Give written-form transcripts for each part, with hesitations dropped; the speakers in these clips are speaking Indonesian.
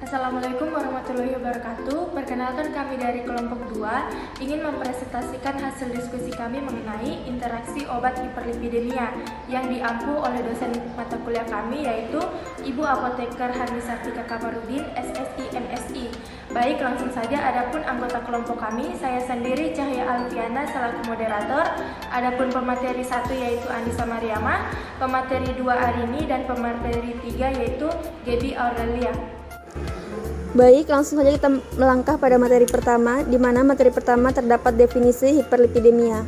Assalamualaikum warahmatullahi wabarakatuh. Perkenalkan, kami dari kelompok 2 ingin mempresentasikan hasil diskusi kami mengenai interaksi obat hiperlipidemia yang diampu oleh dosen mata kuliah kami, yaitu Ibu Apoteker Hani Sartika Kamarudin, SSI MSI. Baik, langsung saja. Adapun anggota kelompok kami, saya sendiri Cahya Alfiana selaku moderator. Adapun pemateri 1 yaitu Anissa Mariama, pemateri 2 Arini, dan pemateri 3 yaitu Gaby Aurelia. Baik, langsung saja kita melangkah pada materi pertama, di mana materi pertama terdapat definisi hiperlipidemia.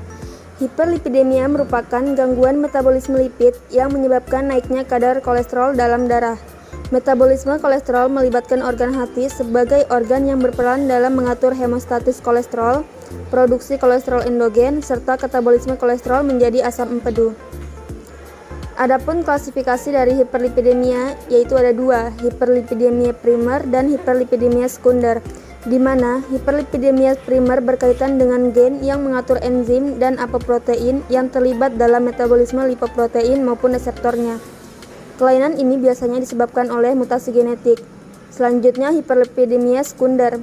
Hiperlipidemia merupakan gangguan metabolisme lipid yang menyebabkan naiknya kadar kolesterol dalam darah. Metabolisme kolesterol melibatkan organ hati sebagai organ yang berperan dalam mengatur hemostatis kolesterol, produksi kolesterol endogen, serta katabolisme kolesterol menjadi asam empedu. Adapun klasifikasi dari hiperlipidemia yaitu ada dua, hiperlipidemia primer dan hiperlipidemia sekunder, di mana hiperlipidemia primer berkaitan dengan gen yang mengatur enzim dan apoprotein yang terlibat dalam metabolisme lipoprotein maupun reseptornya. Kelainan ini biasanya disebabkan oleh mutasi genetik. Selanjutnya, hiperlipidemia sekunder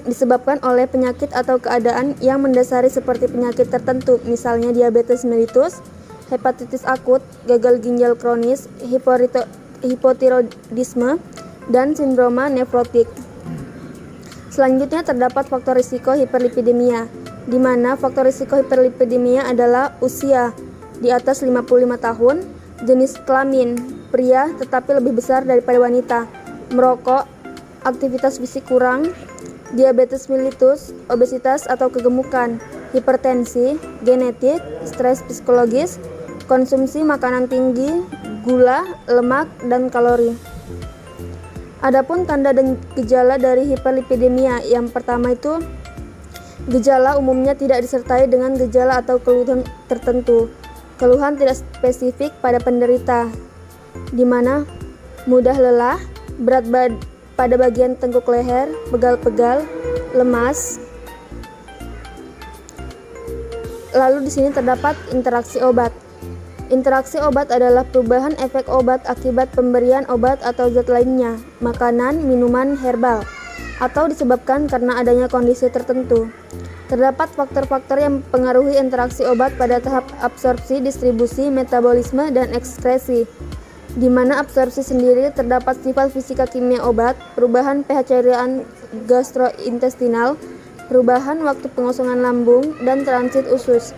disebabkan oleh penyakit atau keadaan yang mendasari seperti penyakit tertentu, misalnya diabetes mellitus, hepatitis akut, gagal ginjal kronis, hipotiroidisme, dan sindroma nefrotik. Selanjutnya terdapat faktor risiko hiperlipidemia, di mana faktor risiko hiperlipidemia adalah usia di atas 55 tahun, jenis kelamin pria tetapi lebih besar daripada wanita, merokok, aktivitas fisik kurang, diabetes mellitus, obesitas atau kegemukan, hipertensi, genetik, stres psikologis, konsumsi makanan tinggi, gula, lemak, dan kalori. Adapun tanda dan gejala dari hiperlipidemia, yang pertama itu gejala umumnya tidak disertai dengan gejala atau keluhan tertentu. Keluhan tidak spesifik pada penderita, di mana mudah lelah, berat pada bagian tengkuk leher, pegal-pegal, lemas. Lalu di sini terdapat interaksi obat. Interaksi obat adalah perubahan efek obat akibat pemberian obat atau zat lainnya, makanan, minuman, herbal, atau disebabkan karena adanya kondisi tertentu. Terdapat faktor-faktor yang mempengaruhi interaksi obat pada tahap absorpsi, distribusi, metabolisme, dan ekskresi, di mana absorpsi sendiri terdapat sifat fisika kimia obat, perubahan pH cairan gastrointestinal, perubahan waktu pengosongan lambung, dan transit usus.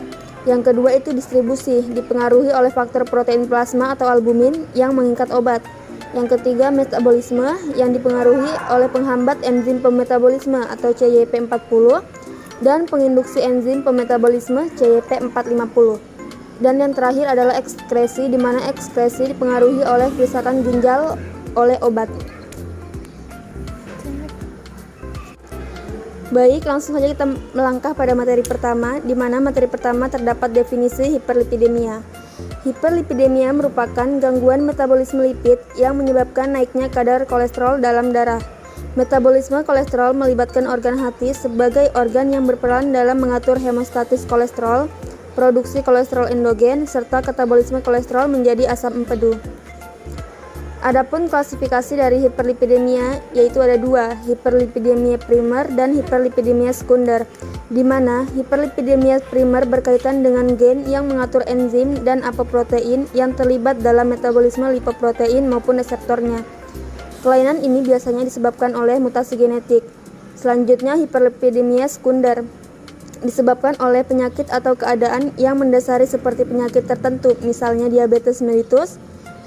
Yang kedua itu distribusi, dipengaruhi oleh faktor protein plasma atau albumin yang mengikat obat. Yang ketiga metabolisme, yang dipengaruhi oleh penghambat enzim pemetabolisme atau CYP40 dan penginduksi enzim pemetabolisme CYP450. Dan yang terakhir adalah ekskresi, di mana ekskresi dipengaruhi oleh kerusakan ginjal oleh obat. Baik, langsung saja kita melangkah pada materi pertama, di mana materi pertama terdapat definisi hiperlipidemia. Hiperlipidemia merupakan gangguan metabolisme lipid yang menyebabkan naiknya kadar kolesterol dalam darah. Metabolisme kolesterol melibatkan organ hati sebagai organ yang berperan dalam mengatur hemostatis kolesterol, produksi kolesterol endogen, serta katabolisme kolesterol menjadi asam empedu. Adapun klasifikasi dari hiperlipidemia yaitu ada dua, hiperlipidemia primer dan hiperlipidemia sekunder, di mana hiperlipidemia primer berkaitan dengan gen yang mengatur enzim dan apoprotein yang terlibat dalam metabolisme lipoprotein maupun reseptornya. Kelainan ini biasanya disebabkan oleh mutasi genetik. Selanjutnya, hiperlipidemia sekunder disebabkan oleh penyakit atau keadaan yang mendasari seperti penyakit tertentu, misalnya diabetes mellitus,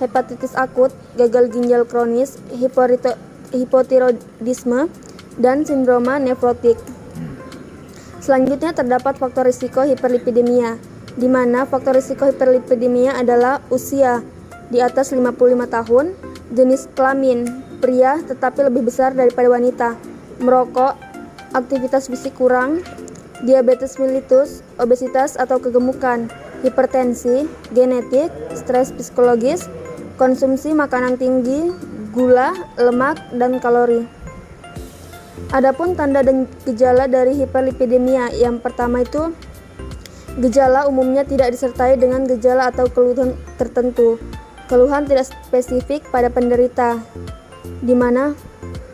hepatitis akut, gagal ginjal kronis, hipotiroidisme, dan sindroma nefrotik. Selanjutnya terdapat faktor risiko hiperlipidemia, di mana faktor risiko hiperlipidemia adalah usia di atas 55 tahun, jenis kelamin pria tetapi lebih besar daripada wanita, merokok, aktivitas fisik kurang, diabetes mellitus, obesitas atau kegemukan, hipertensi, genetik, stres psikologis, konsumsi makanan tinggi, gula, lemak, dan kalori. Adapun tanda dan gejala dari hiperlipidemia, yang pertama itu gejala umumnya tidak disertai dengan gejala atau keluhan tertentu. Keluhan tidak spesifik pada penderita, di mana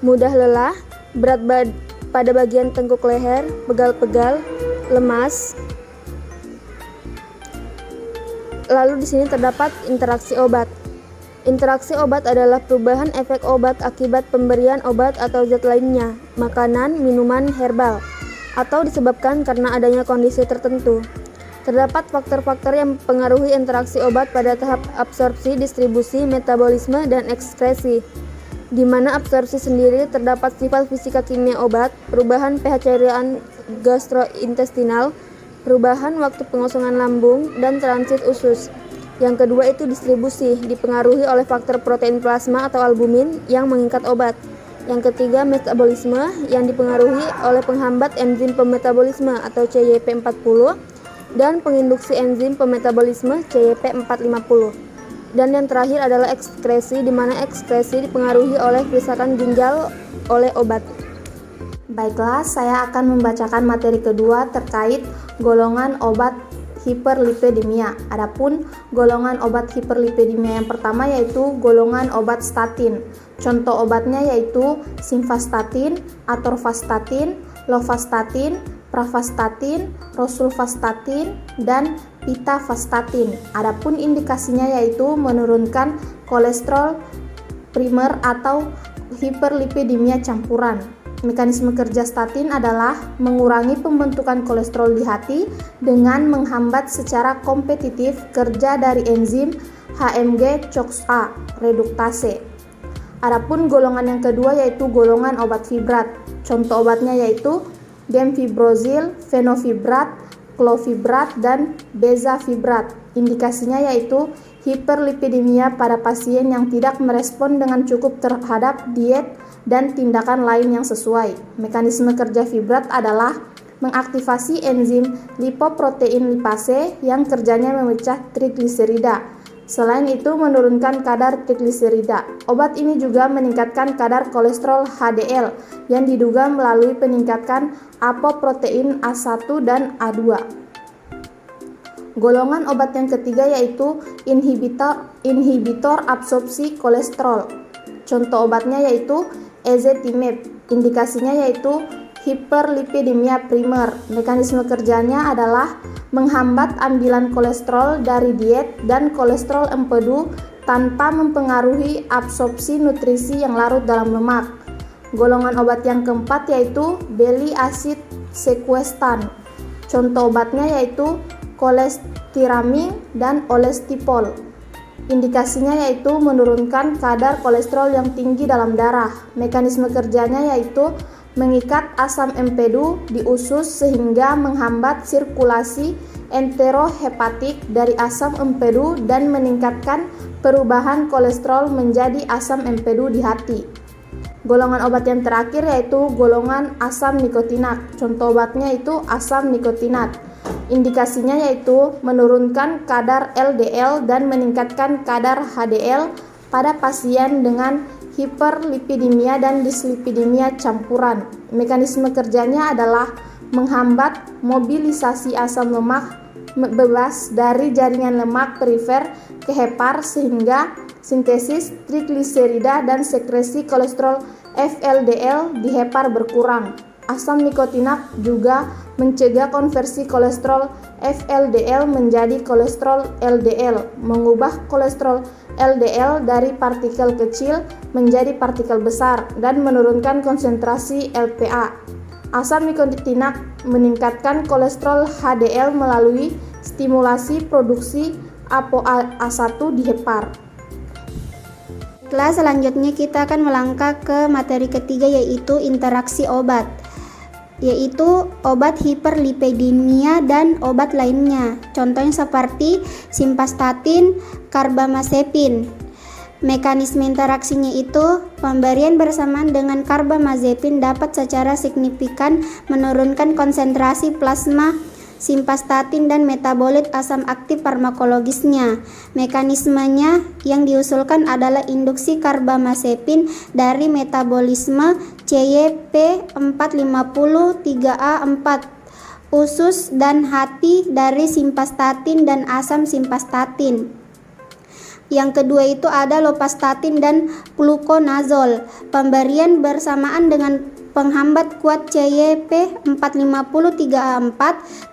mudah lelah, pada bagian tengkuk leher, pegal-pegal, lemas. Lalu di sini terdapat interaksi obat. Interaksi obat adalah perubahan efek obat akibat pemberian obat atau zat lainnya, makanan, minuman, herbal, atau disebabkan karena adanya kondisi tertentu. Terdapat faktor-faktor yang mempengaruhi interaksi obat pada tahap absorpsi, distribusi, metabolisme, dan ekskresi. Di mana absorpsi sendiri terdapat sifat fisika kimia obat, perubahan pH cairan gastrointestinal, perubahan waktu pengosongan lambung, dan transit usus. Yang kedua itu distribusi, dipengaruhi oleh faktor protein plasma atau albumin yang mengikat obat. Yang ketiga metabolisme yang dipengaruhi oleh penghambat enzim pemetabolisme atau CYP40 dan penginduksi enzim pemetabolisme CYP450. Dan yang terakhir adalah ekskresi, di mana ekskresi dipengaruhi oleh kerusakan ginjal oleh obat. Baiklah, saya akan membacakan materi kedua terkait golongan obat hiperlipidemia. Adapun golongan obat hiperlipidemia yang pertama yaitu golongan obat statin. Contoh obatnya yaitu simvastatin, atorvastatin, lovastatin, pravastatin, rosulvastatin, dan pitavastatin. Adapun indikasinya yaitu menurunkan kolesterol primer atau hiperlipidemia campuran. Mekanisme kerja statin adalah mengurangi pembentukan kolesterol di hati dengan menghambat secara kompetitif kerja dari enzim HMG CoX-A reduktase. Adapun golongan yang kedua yaitu golongan obat fibrat. Contoh obatnya yaitu gemfibrozil, fenofibrat, clofibrat, dan bezafibrat. Indikasinya yaitu hiperlipidemia pada pasien yang tidak merespon dengan cukup terhadap diet dan tindakan lain yang sesuai. Mekanisme kerja fibrat adalah mengaktifasi enzim lipoprotein lipase yang kerjanya memecah trigliserida. Selain itu menurunkan kadar trigliserida. Obat ini juga meningkatkan kadar kolesterol HDL yang diduga melalui peningkatan apoprotein A1 dan A2. Golongan obat yang ketiga yaitu inhibitor absorpsi kolesterol. Contoh obatnya yaitu ezetimibe. Indikasinya yaitu hiperlipidemia primer. Mekanisme kerjanya adalah menghambat ambilan kolesterol dari diet dan kolesterol empedu tanpa mempengaruhi absorpsi nutrisi yang larut dalam lemak. Golongan obat yang keempat yaitu bile acid sequestan. Contoh obatnya yaitu kolestiramine dan olestipol. Indikasinya yaitu menurunkan kadar kolesterol yang tinggi dalam darah. Mekanisme kerjanya yaitu mengikat asam empedu di usus sehingga menghambat sirkulasi enterohepatik dari asam empedu dan meningkatkan perubahan kolesterol menjadi asam empedu di hati. Golongan obat yang terakhir yaitu golongan asam nikotinat. Contoh obatnya itu asam nikotinat. Indikasinya yaitu menurunkan kadar LDL dan meningkatkan kadar HDL pada pasien dengan hiperlipidemia dan dislipidemia campuran. Mekanisme kerjanya adalah menghambat mobilisasi asam lemak bebas dari jaringan lemak perifer ke hepar sehingga sintesis trigliserida dan sekresi kolesterol FLDL di hepar berkurang. Asam nikotinat juga mencegah konversi kolesterol FLDL menjadi kolesterol LDL, mengubah kolesterol LDL dari partikel kecil menjadi partikel besar, dan menurunkan konsentrasi LPA. Asam nikotinat meningkatkan kolesterol HDL melalui stimulasi produksi ApoA1 di hepar. Kelas selanjutnya kita akan melangkah ke materi ketiga yaitu interaksi obat, yaitu obat hiperlipidemia dan obat lainnya. Contohnya seperti simvastatin, karbamazepin. Mekanisme interaksinya itu pemberian bersamaan dengan karbamazepin dapat secara signifikan menurunkan konsentrasi plasma simvastatin dan metabolit asam aktif farmakologisnya. Mekanismenya yang diusulkan adalah induksi karbamazepin dari metabolisme CYP450-3A4 usus dan hati dari simvastatin dan asam simvastatin. Yang kedua itu ada lovastatin dan fluconazole. Pemberian bersamaan dengan penghambat kuat CYP450-3A4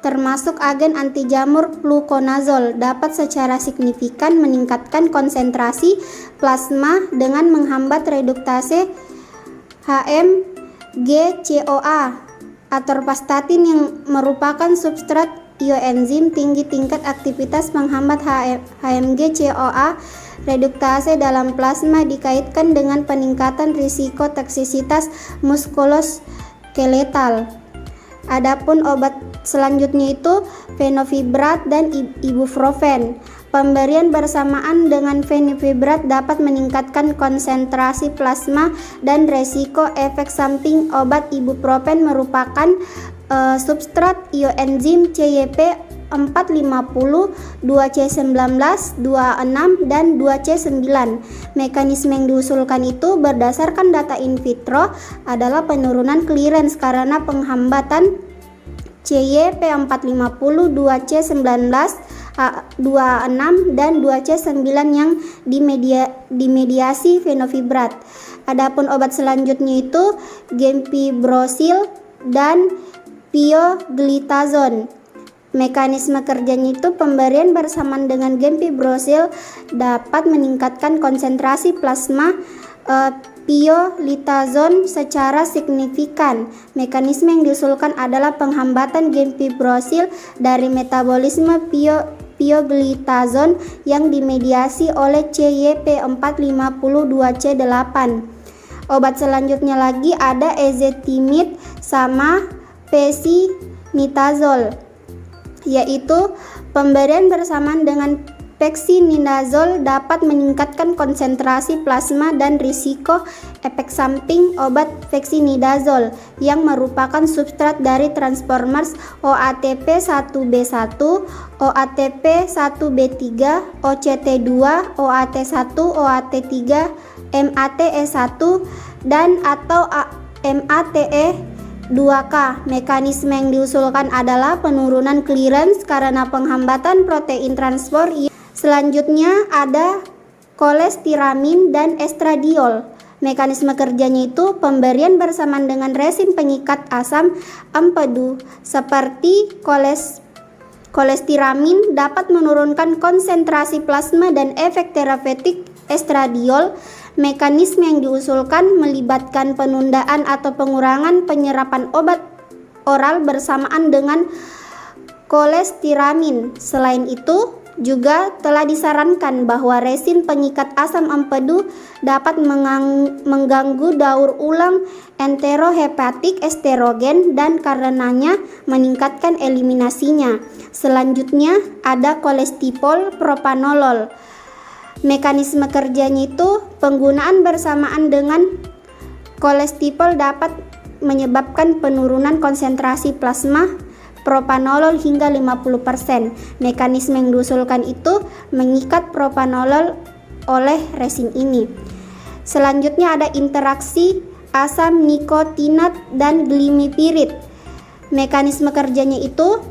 termasuk agen anti jamur fluconazole dapat secara signifikan meningkatkan konsentrasi plasma dengan menghambat reduktase HMG-CoA. Atorvastatin yang merupakan substrat ioenzim tinggi tingkat aktivitas penghambat HMG-CoA reduktase dalam plasma dikaitkan dengan peningkatan risiko toksisitas muskuloskeletal. Adapun obat selanjutnya itu fenofibrat dan ibuprofen. Pemberian bersamaan dengan fenofibrat dapat meningkatkan konsentrasi plasma dan resiko efek samping. Obat ibuprofen merupakan substrat ioenzim CYP450, 2C19, 2A6, dan 2C9. Mekanisme yang diusulkan itu berdasarkan data in vitro adalah penurunan clearance karena penghambatan CYP450, 2C19, 2A6, dan 2C9 yang dimediasi fenofibrat. Adapun obat selanjutnya itu gempibrossil dan pioglitazone. Mekanisme kerjanya itu pemberian bersamaan dengan gempibrossil dapat meningkatkan konsentrasi plasma pioglitazone secara signifikan. Mekanisme yang diusulkan adalah penghambatan gempibrossil dari metabolisme pioglitazone yang dimediasi oleh CYP450-2C8. Obat selanjutnya lagi ada ezetimibe sama pectinidazole, yaitu pemberian bersamaan dengan pectinidazole dapat meningkatkan konsentrasi plasma dan risiko efek samping. Obat pectinidazole yang merupakan substrat dari transformers OATP1B1, OATP1B3, OCT2, OAT1, OAT3, MATE1 dan atau MATE2K. Mekanisme yang diusulkan adalah penurunan clearance karena penghambatan protein transport. Selanjutnya ada kolestiramin dan estradiol. Mekanisme kerjanya itu pemberian bersamaan dengan resin pengikat asam empedu. Seperti kolestiramin dapat menurunkan konsentrasi plasma dan efek terapeutik estradiol. Mekanisme yang diusulkan melibatkan penundaan atau pengurangan penyerapan obat oral bersamaan dengan kolestiramin. Selain itu, juga telah disarankan bahwa resin pengikat asam empedu dapat mengganggu daur ulang enterohepatik estrogen dan karenanya meningkatkan eliminasinya. Selanjutnya ada kolestipol propanolol. Mekanisme kerjanya itu penggunaan bersamaan dengan kolestipol dapat menyebabkan penurunan konsentrasi plasma propanolol hingga 50%. Mekanisme yang diusulkan itu mengikat propanolol oleh resin ini. Selanjutnya ada interaksi asam nikotinat dan glimepiride. Mekanisme kerjanya itu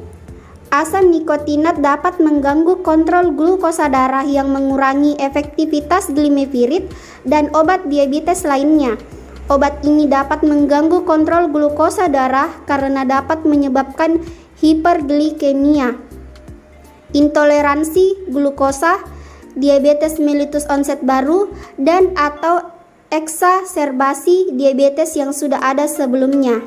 asam nikotinat dapat mengganggu kontrol glukosa darah yang mengurangi efektivitas glimepiride dan obat diabetes lainnya. Obat ini dapat mengganggu kontrol glukosa darah karena dapat menyebabkan hiperglikemia, intoleransi glukosa, diabetes mellitus onset baru, dan atau eksaserbasi diabetes yang sudah ada sebelumnya.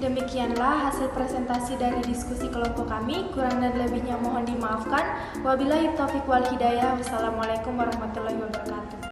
Demikianlah hasil presentasi dari diskusi kelompok kami. Kurang dan lebihnya mohon dimaafkan. Wabillahi taufiq wal hidayah. Wassalamualaikum warahmatullahi wabarakatuh.